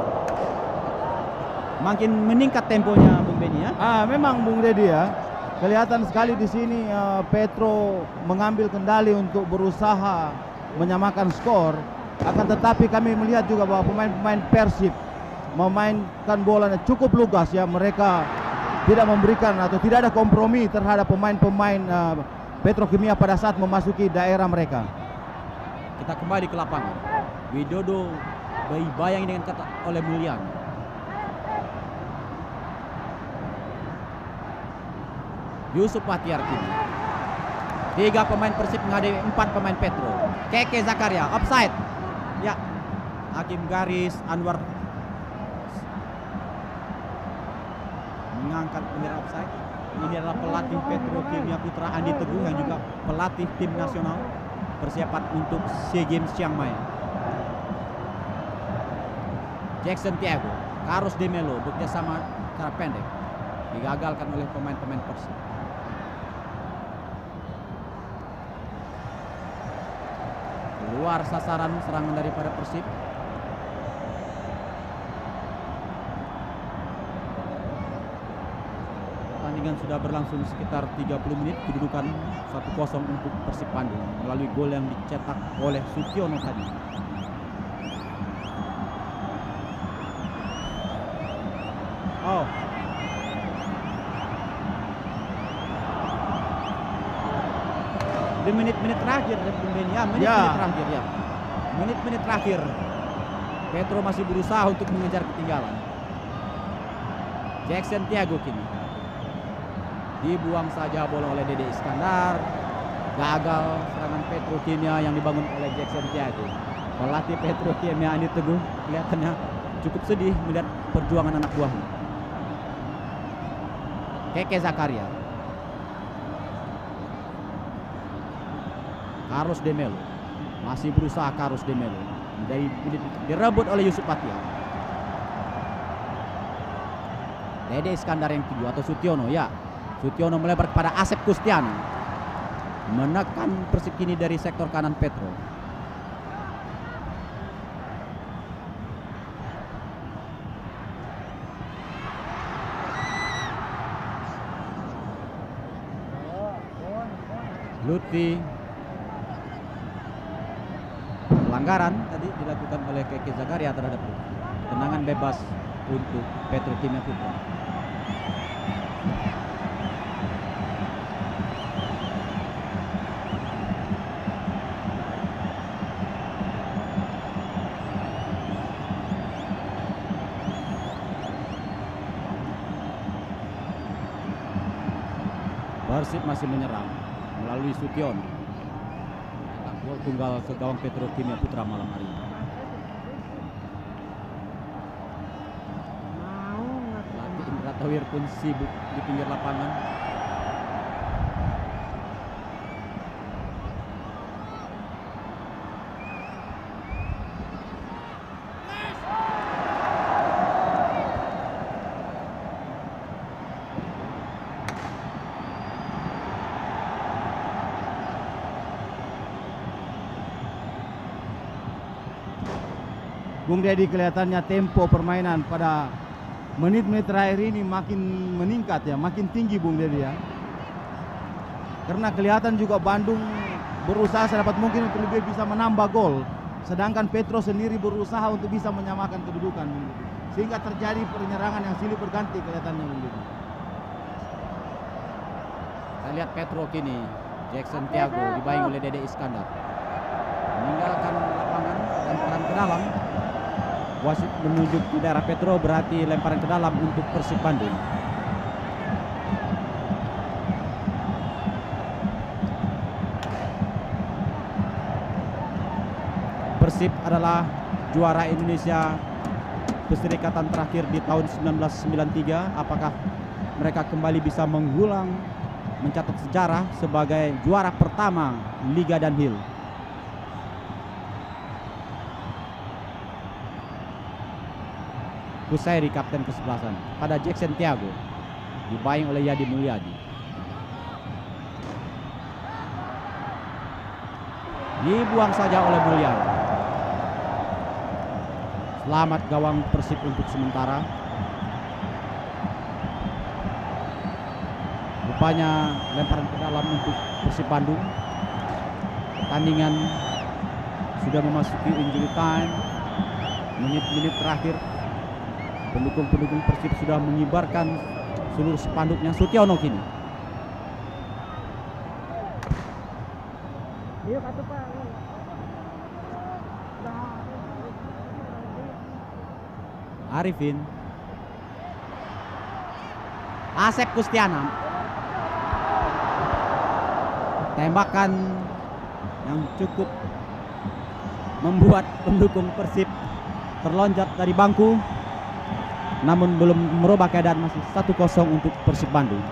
Speaker 1: Makin meningkat temponya Bung Benny ya.
Speaker 2: Memang Bung Dedi ya. Kelihatan sekali di sini Petro mengambil kendali untuk berusaha menyamakan skor. Akan tetapi kami melihat juga bahwa pemain-pemain Persib memainkan bola cukup lugas ya. Mereka tidak memberikan atau tidak ada kompromi terhadap pemain-pemain Petrokimia pada saat memasuki daerah mereka.
Speaker 1: Kita kembali ke lapangan. Widodo dibayangi dengan kata oleh Mulyana. Yusuf Bahtiar kini. 3 pemain Persib menghadapi 4 pemain Petro. Keke Zakaria offside. Ya, hakim garis Anwar mengangkat bendera offside. Ini adalah pelatih Petrokimia Putra Andi Teguh yang juga pelatih tim nasional persiapan untuk SEA Games Chiang Mai. Jackson Thiago, Carlos de Melo bekerjasama secara pendek digagalkan oleh pemain-pemain Persib. Keluar sasaran serangan daripada Persib. Pertandingan Pertandingan sudah berlangsung sekitar 30 menit, kedudukan 1-0 untuk Persib Bandung melalui gol yang dicetak oleh Sutiono tadi. Oh. Di menit-menit terakhir menit-menit terakhir ya. Menit-menit terakhir. Petro masih berusaha untuk mengejar ketinggalan. Jackson Tiago kini dibuang saja bola oleh Dede Iskandar. Gagal serangan Petrokimia yang dibangun oleh Jackson Tiago. Pelatih Petrokimia ini Teguh kelihatannya cukup sedih melihat perjuangan anak buahnya. Keke Zakaria, Carlos de Melo masih berusaha. Carlos de Melo dari direbut oleh Yusuf Patia. Dede Iskandar yang kedua atau Sutiono ya. Sutiono melebar kepada Asep Kustiano, menekan Persib kini dari sektor kanan Petro. Lutfi, pelanggaran tadi dilakukan oleh Keke Zakaria terhadap Lutfi. Tendangan bebas untuk Petrokimia Putra. Persib masih menyerang melalui Sutiono. Gol tunggal ke gawang Petrokimia Putra malam hari ini. Pelatih Indra Tawir pun sibuk di pinggir lapangan.
Speaker 2: Bung Dedi, kelihatannya tempo permainan pada menit-menit terakhir ini makin meningkat ya, makin tinggi Bung Dedi ya. Karena kelihatan juga Bandung berusaha sedapat mungkin untuk lebih bisa menambah gol, sedangkan Petro sendiri berusaha untuk bisa menyamakan kedudukan Bung Dedi. Sehingga terjadi penyerangan yang silih berganti kelihatannya Bung Dedi.
Speaker 1: Kita lihat Petro kini, Jackson Tiago dibayang oleh Dede Iskandar, meninggalkan lapangan, lemparan ke dalam. Wasit menunjuk ke daerah Petro, berarti lemparan ke dalam untuk Persib Bandung. Persib adalah juara Indonesia Perserikatan terakhir di tahun 1993. Apakah mereka kembali bisa mengulang, mencatat sejarah sebagai juara pertama Liga Danhill? Kusairi kapten kesebelasan pada Jackson Tiago, dibayang oleh Yadi Mulyadi. Dibuang saja oleh Mulyadi. Selamat gawang Persib untuk sementara. Rupanya lemparan ke dalam untuk Persib Bandung. Pertandingan sudah memasuki injury time. Menit-menit terakhir. Pendukung-pendukung Persib sudah mengibarkan seluruh spanduknya. Sutiono kini. Arifin. Asep Kustiana. Tembakan yang cukup membuat pendukung Persib terloncat dari bangku. Namun belum merubah keadaan, masih 1-0 untuk Persib Bandung.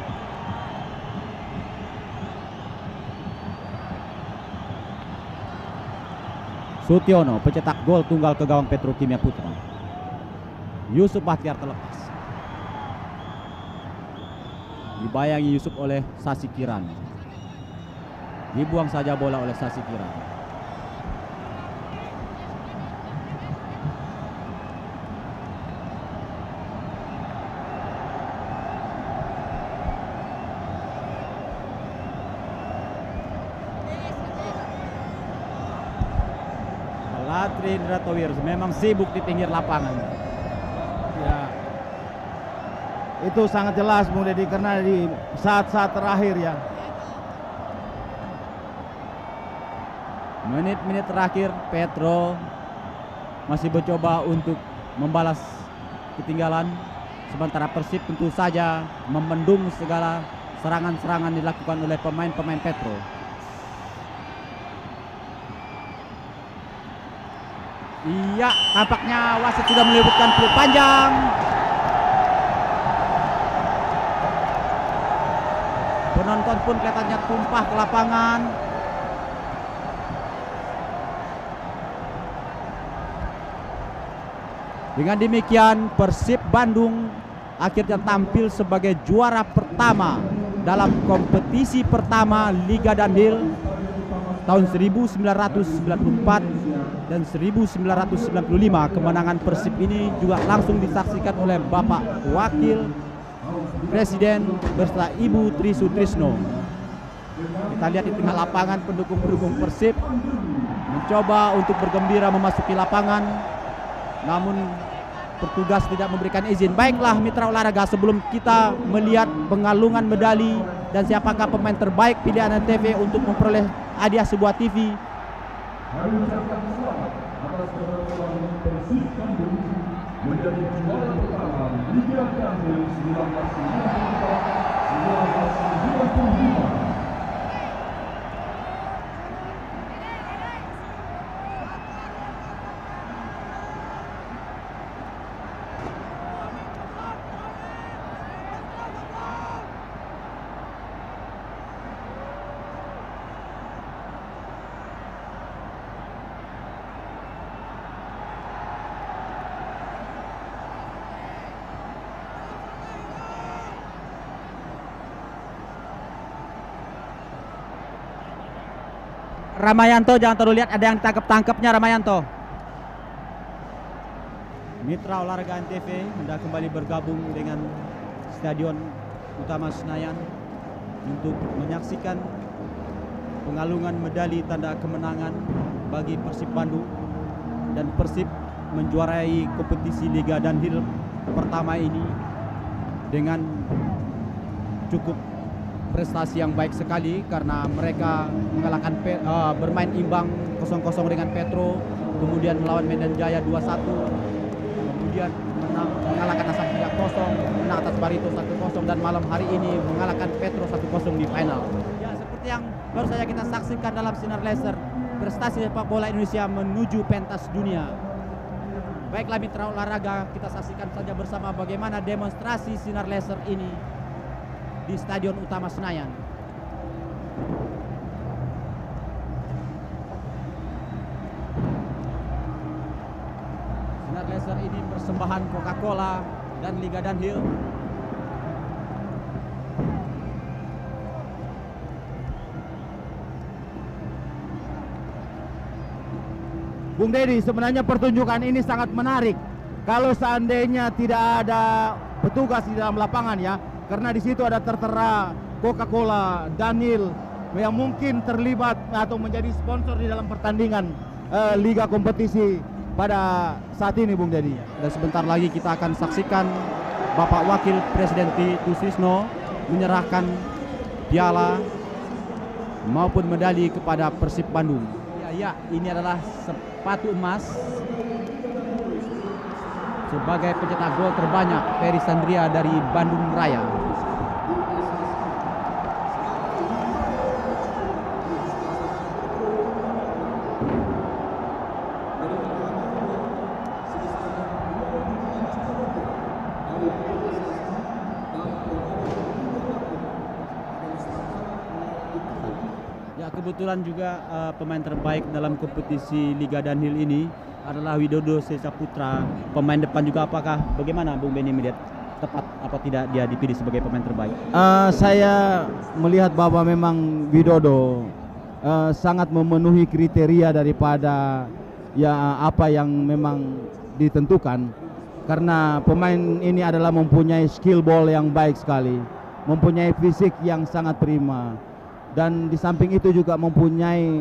Speaker 1: Sutiono pencetak gol tunggal ke gawang Petrokimia Putra. Yusuf Bahtiar terlepas. Dibayangi Yusuf oleh Sasi Kirana. Dibuang saja bola oleh Sasi Kirana. Satria Indra Towir memang sibuk di pinggir lapangan.
Speaker 2: Ya. Itu sangat jelas Bung Deddy karena di saat-saat terakhir ya.
Speaker 1: Menit-menit terakhir Petro masih mencoba untuk membalas ketinggalan, sementara Persib tentu saja membendung segala serangan-serangan dilakukan oleh pemain-pemain Petro. Iya, tampaknya wasit sudah menyebutkan peluit panjang. Penonton pun kelihatannya tumpah ke lapangan. Dengan demikian Persib Bandung akhirnya tampil sebagai juara pertama dalam kompetisi pertama Liga Danhil tahun 1994 dan 1995. Kemenangan Persib ini juga langsung disaksikan oleh Bapak Wakil Presiden beserta Ibu Tri Sutrisno. Kita lihat di tengah lapangan pendukung-pendukung Persib mencoba untuk bergembira memasuki lapangan, namun petugas tidak memberikan izin. Baiklah mitra olahraga, sebelum kita melihat pengalungan medali dan siapakah pemain terbaik pilihan TV untuk memperoleh hadiah sebuah TV, menjadi juara pertama Liga Danhil 1995. Ramayanto, jangan terlalu lihat, ada yang ditangkap-tangkapnya Ramayanto. Mitra olahraga NTV hendak kembali bergabung dengan Stadion Utama Senayan untuk menyaksikan pengalungan medali tanda kemenangan bagi Persib Bandung, dan Persib menjuarai kompetisi Liga Danhil pertama ini dengan cukup prestasi yang baik sekali karena mereka mengalahkan bermain imbang 0-0 dengan Petro, kemudian melawan Medan Jaya 2-1, kemudian mengalahkan Asam 3-0, menang atas Barito 1-0, dan malam hari ini mengalahkan Petro 1-0 di final. Ya, seperti yang baru saja kita saksikan dalam sinar laser, prestasi sepak bola Indonesia menuju pentas dunia. Baiklah mitra olahraga, kita saksikan saja bersama bagaimana demonstrasi sinar laser ini di Stadion Utama Senayan. Sinar laser ini persembahan Coca-Cola dan Liga Danhil.
Speaker 2: Bung Deddy, sebenarnya pertunjukan ini sangat menarik. Kalau seandainya tidak ada petugas di dalam lapangan ya, karena di situ ada tertera Coca-Cola, Danhil yang mungkin terlibat atau menjadi sponsor di dalam pertandingan liga kompetisi pada saat ini, Bung Deddy.
Speaker 1: Dan sebentar lagi kita akan saksikan Bapak Wakil Presiden Tri Sutrisno menyerahkan piala maupun medali kepada Persib Bandung. Ya, ini adalah sepatu emas sebagai pencetak gol terbanyak Ferry Sandria dari Bandung Raya. Ya, kebetulan juga pemain terbaik dalam kompetisi Liga Danhil ini adalah Widodo Sesaputra, pemain depan juga. Apakah bagaimana Bung Benny melihat tepat apa tidak dia dipilih sebagai pemain terbaik?
Speaker 2: Saya melihat bahwa memang Widodo sangat memenuhi kriteria daripada ya apa yang memang ditentukan, karena pemain ini adalah mempunyai skill ball yang baik sekali, mempunyai fisik yang sangat prima, dan di samping itu juga mempunyai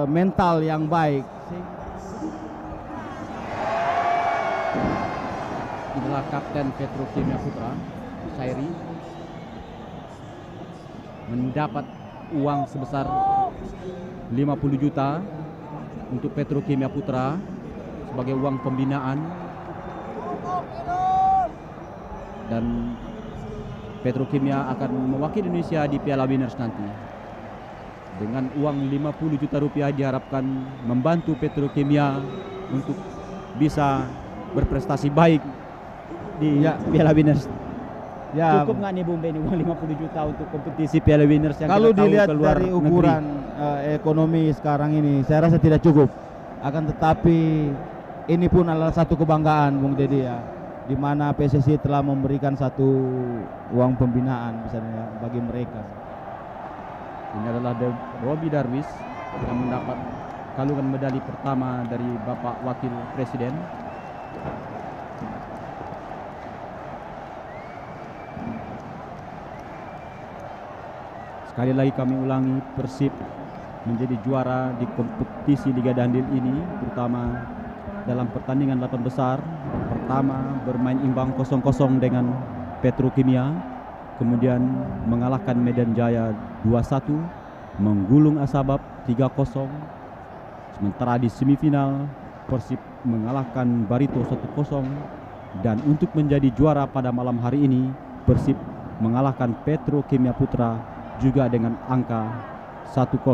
Speaker 2: mental yang baik.
Speaker 1: Inilah Kapten Petrokimia Putra, Sairi, mendapat uang sebesar 50 juta untuk Petrokimia Putra sebagai uang pembinaan, dan Petrokimia akan mewakili Indonesia di Piala Winners nanti. Dengan uang 50 juta rupiah diharapkan membantu Petrokimia untuk bisa berprestasi baik di Piala Winners.
Speaker 2: Ya,
Speaker 1: Cukup nggak nih Bung Benny uang 50 juta untuk kompetisi Piala Winners yang
Speaker 2: kalau
Speaker 1: kita tahu
Speaker 2: dilihat
Speaker 1: keluar
Speaker 2: dari
Speaker 1: negeri?
Speaker 2: ukuran ekonomi sekarang ini, saya rasa tidak cukup. Akan tetapi ini pun adalah satu kebanggaan, Bung Dedi, ya, di mana PSSI telah memberikan satu uang pembinaan misalnya bagi mereka.
Speaker 1: Ini adalah Robi Darwis yang mendapat kalungan medali pertama dari Bapak Wakil Presiden. Sekali lagi kami ulangi, Persib menjadi juara di kompetisi Liga Dandil ini, terutama dalam pertandingan 8 besar. Pertama bermain imbang 0-0 dengan Petrokimia, kemudian mengalahkan Medan Jaya 2-1, menggulung Asabab 3-0. Sementara di semifinal Persib mengalahkan Barito 1-0, dan untuk menjadi juara pada malam hari ini Persib mengalahkan Petrokimia Putra juga dengan angka 1-0.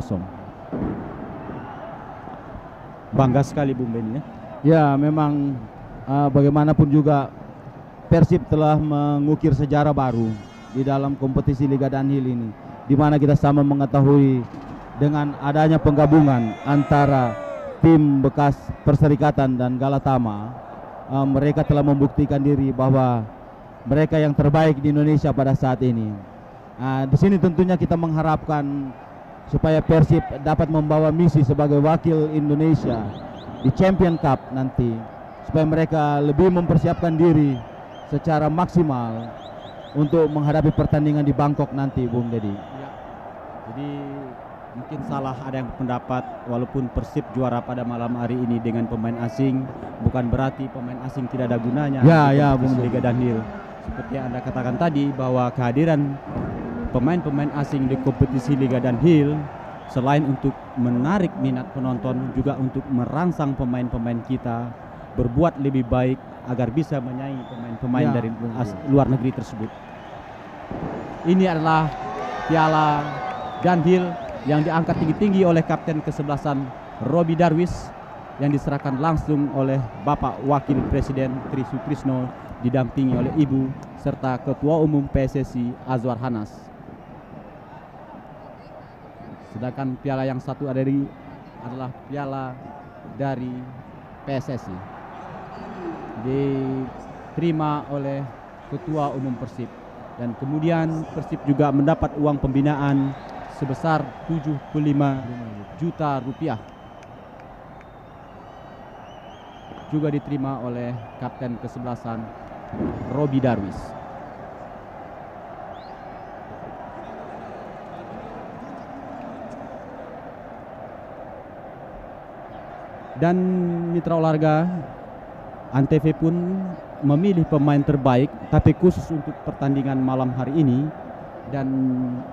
Speaker 1: Bangga sekali Bung Benny, ya.
Speaker 2: Ya, memang bagaimanapun juga Persib telah mengukir sejarah baru di dalam kompetisi Liga Danhil ini, di mana kita sama mengetahui dengan adanya penggabungan antara tim bekas Perserikatan dan Galatama, mereka telah membuktikan diri bahwa mereka yang terbaik di Indonesia pada saat ini. Di sini tentunya kita mengharapkan supaya Persib dapat membawa misi sebagai wakil Indonesia di Champion Cup nanti, supaya mereka lebih mempersiapkan diri secara maksimal untuk menghadapi pertandingan di Bangkok nanti, Bung Dedi.
Speaker 1: Ya. Jadi mungkin salah ada yang pendapat walaupun Persib juara pada malam hari ini dengan pemain asing, bukan berarti pemain asing tidak ada gunanya di kompetisi Liga Danhil. Seperti yang Anda katakan tadi, bahwa kehadiran pemain-pemain asing di kompetisi Liga Danhil selain untuk menarik minat penonton, juga untuk merangsang pemain-pemain kita berbuat lebih baik agar bisa menyaingi pemain-pemain dari luar negeri tersebut. Ini adalah Piala Danhil yang diangkat tinggi-tinggi oleh Kapten kesebelasan Robi Darwis, yang diserahkan langsung oleh Bapak Wakil Presiden Tri Sutrisno didampingi oleh Ibu serta Ketua Umum PSSI Azwar Hanas. Sedangkan piala yang satu adalah piala dari PSSI, diterima oleh Ketua Umum Persib, dan kemudian Persib juga mendapat uang pembinaan sebesar 75 juta rupiah, juga diterima oleh Kapten kesebelasan Robi Darwis. Dan mitra olahraga, Antv pun memilih pemain terbaik, tapi khusus untuk pertandingan malam hari ini, dan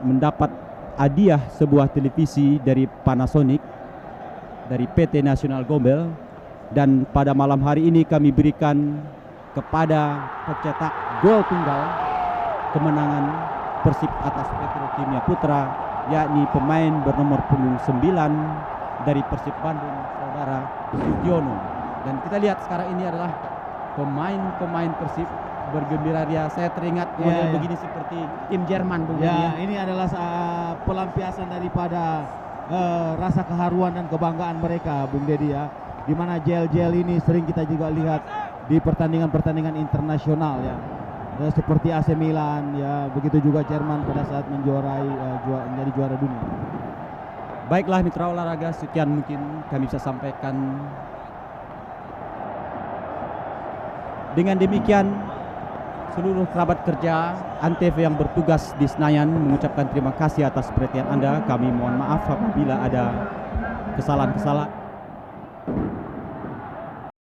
Speaker 1: mendapat hadiah sebuah televisi dari Panasonic dari PT Nasional Gombel. Dan pada malam hari ini kami berikan kepada pencetak gol tunggal kemenangan Persib atas Petrokimia Putra, yakni pemain bernomor punggung 9 dari Persib Bandung, saudara Sugiono. Dan kita lihat sekarang ini adalah pemain-pemain Persib bergembira ria. Saya teringat model begini seperti tim Jerman, Bung.
Speaker 2: Ini adalah pelampiasan daripada rasa keharuan dan kebanggaan mereka, Bung Dedi, ya. Di mana gel-gel ini sering kita juga lihat di pertandingan-pertandingan internasional, ya. Seperti AC Milan, ya, begitu juga Jerman pada saat menjadi juara dunia.
Speaker 1: Baiklah mitra olahraga, sekian mungkin kami bisa sampaikan. Dengan demikian, seluruh kerabat kerja Antv yang bertugas di Senayan mengucapkan terima kasih atas perhatian Anda. Kami mohon maaf apabila ada kesalahan-kesalahan